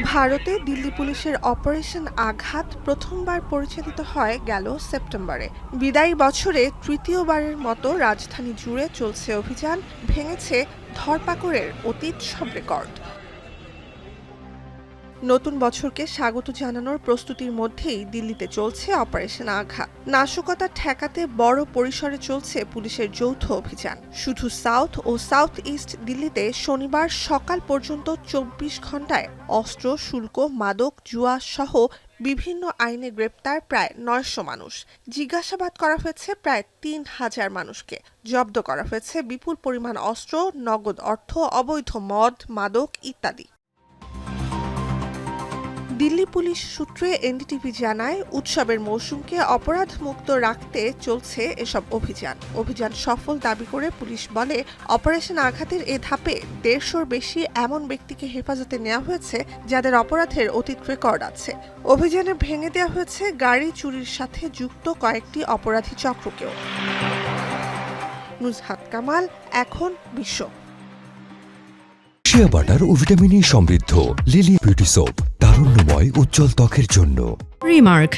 ভারতে দিল্লি পুলিশের অপারেশন আঘাত প্রথমবার পরিচালিত হয় গেল সেপ্টেম্বরে। বিদায়ী বছরে তৃতীয়বারের মতো রাজধানী জুড়ে চলছে অভিযান, ভেঙেছে ধরপাকড়ের অতীত সব রেকর্ড। নতুন বছরকে স্বাগত জানানোর প্রস্তুতির মধ্যেই দিল্লিতে চলছে অপারেশন আঘাত। নাশকতা ঠেকাতে বড় পরিসরে চলছে পুলিশের যৌথ অভিযান। শুধু সাউথ ও সাউথ ইস্ট দিল্লিতে শনিবার সকাল পর্যন্ত ২৪ ঘণ্টায় অস্ত্র, শুল্ক, মাদক, জুয়া সহ বিভিন্ন আইনে গ্রেপ্তার প্রায় ৯০০ মানুষ। জিজ্ঞাসাবাদ করা হয়েছে প্রায় ৩,০০০ মানুষকে। জব্দ করা হয়েছে বিপুল পরিমাণ অস্ত্র, নগদ অর্থ, অবৈধ মদ, মাদক ইত্যাদি। দিল্লি পুলিশ সূত্রে এনডিটিভি জানায়, উৎসবের মৌসুমকে অপরাধমুক্ত রাখতে চলছে এসব অভিযান সফল দাবি করে পুলিশ বলে, অপারেশন আঘাতের এ ধাপে ১৫০'র বেশি এমন ব্যক্তিকে হেফাজতে নেওয়া হয়েছে যাদের অপরাধের অতীত রেকর্ড আছে। অভিযানে ভেঙে দেওয়া হয়েছে গাড়ি চুরির সাথে যুক্ত কয়েকটি অপরাধী চক্রকেও। নুজহাত কামাল, এখন বিশ্ব। শিয়া বাটার ও ভিটামিন ই সমৃদ্ধ লিলি বিউটি সোপ, তারুণ্যময় উজ্জ্বল ত্বকের জন্য। রিমার্ক